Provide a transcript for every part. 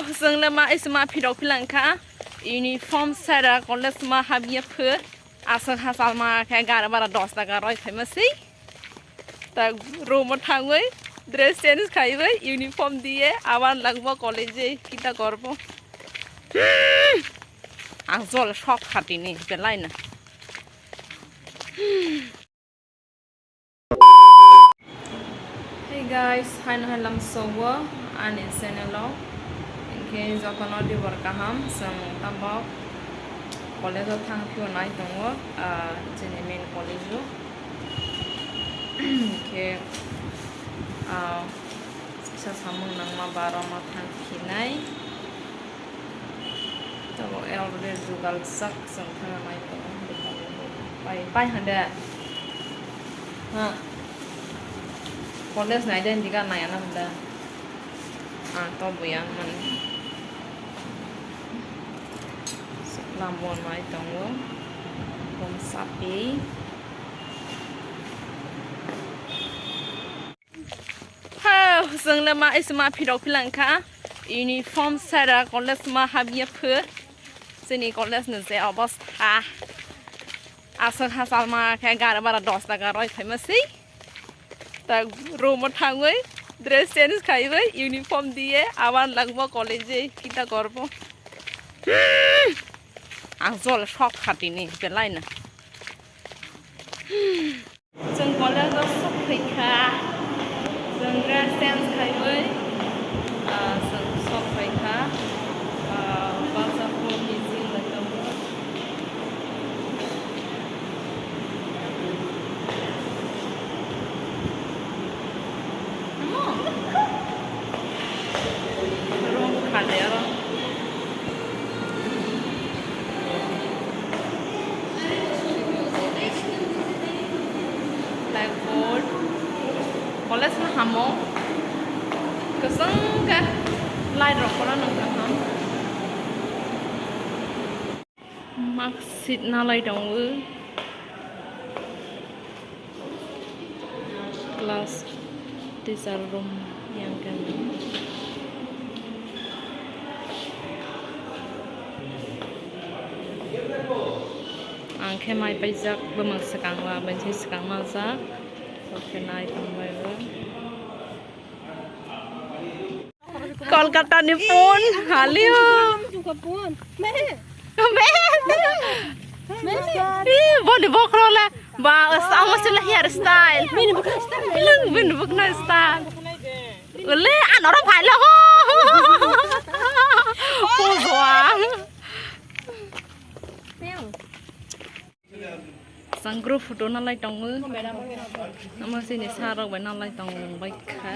जोंनो मा इसमा फिराव फिलांखा Uniform सारा कॉलेज मा हाबिया फो आसर हासाल मा के गार बारा 10 टाका रय फेमसै ता रोम थाङै ड्रेस चेंज खाइबै यूनिफॉर्म दिए आबार लागबो कॉलेजे किता करबो आं जल शक खाटिनि बेलायना Hey guys, halam sowo ani channel ke jokono dibor kaham song tambok college thang phio nai tongo jeni main college ke sa samung nang ma baro ma thang khinai to elder jugal sak song thang nai tongo pai handa ha college nai den diga nai ana handa to buya man lambon mai tongo kom sapi ha जोंनो मा इसमा फिराव फिलांखा Uniform सारा college मा हाबिया फो जोंनि college no जे अवस्था आसर हासाल मा के गार बारा 10 टाका रय फेमसै ता रोम थाङै ड्रेस चेंज खाइबै यूनिफॉर्म दिए आबार लागबो कॉलेजे किता करबो आं जल शक खाटिनि बेलायना जों कॉलेजाव सफैखा जों ड्रेस चेंज खाइबै जों सफैखा बाजारखौ बिजि लोगोमोन रोम खालेर College na hamo keseng ka lai rok kola nang kaham marksheet na lai dongwu class teacher room yang kan angke mai pajak bemang sekang wa benci sekang mazak oke naik tambah Kolkata ni pun halium juga pun boleh bokro lah ba sama sudah hairstyle bin bukna style ule an orang phai la ho poang sang group photo na lai tong ama sini sarok ba na lai tong bai kha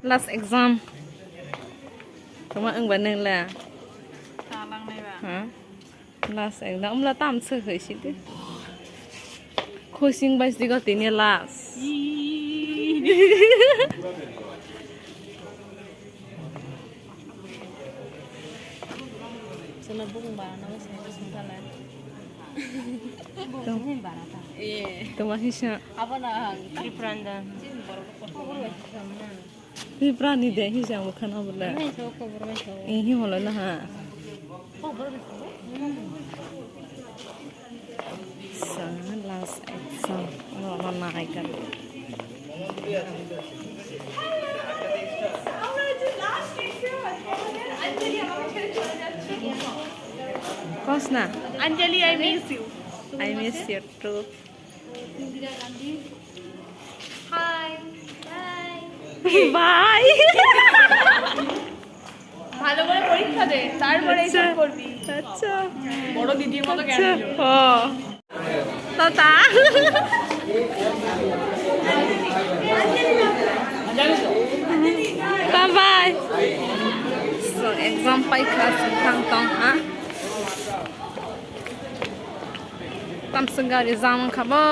last exam tama ang baneng la salang nai ba ha last exam la tam se khoi si de khosing bai si ga tini last sana bung ba na mas sebentar lah bung ba na ta to mahisha apa na tripranda triprani de hisha mo khana bola hi hola na ha sana last exam no nai kan Kosna Anjali, I miss you. I miss you too. Hi. Bye. ভালো করে পরীক্ষা দে তারপরে এসব করবি আচ্ছা বড় দিদির মতো জ্ঞান দিও ও tata bye bye so exam pai class thang tong ha tam sengar exam khabo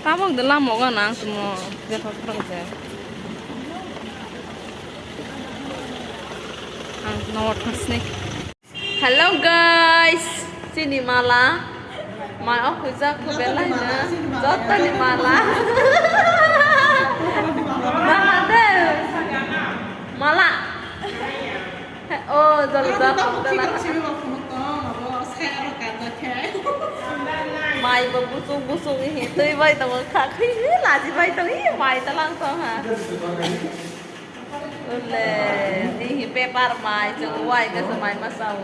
tamok de lam mo na sumo de phak de ang no snake hello guys sini mala Mai aku jak ke belanya. Jota ni malah. Dah ada. Malah. Oh, jalan Mai busung ini. Tui bay tao khá khi là gì bay tao ý mai tao langsung ha. Ule di paper mai jeung wai ke semai masau.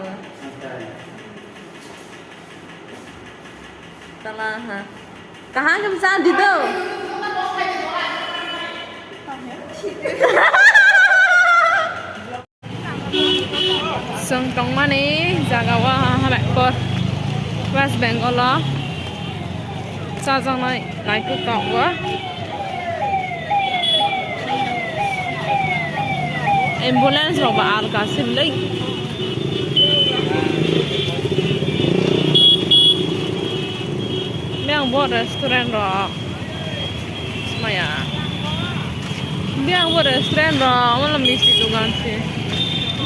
Tala ha. Kहाँ ke bisa di tu? Sung trong mana jaga wah ha back West Bengal lah. Sao này lại cứ cọc quá. Ambulance rồi bà cả sim lấy. Biang buat restoran rồi. Semaya. Biang buat restoran rồi, malam mesti tu kan sih.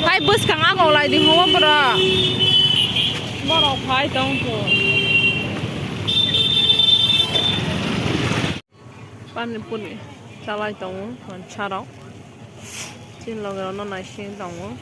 Hai bus kang aku lại di hawa bera. Baru phai tong tu. Pan pun salai tong, còn cha đó. Trên lò nó này xin tong.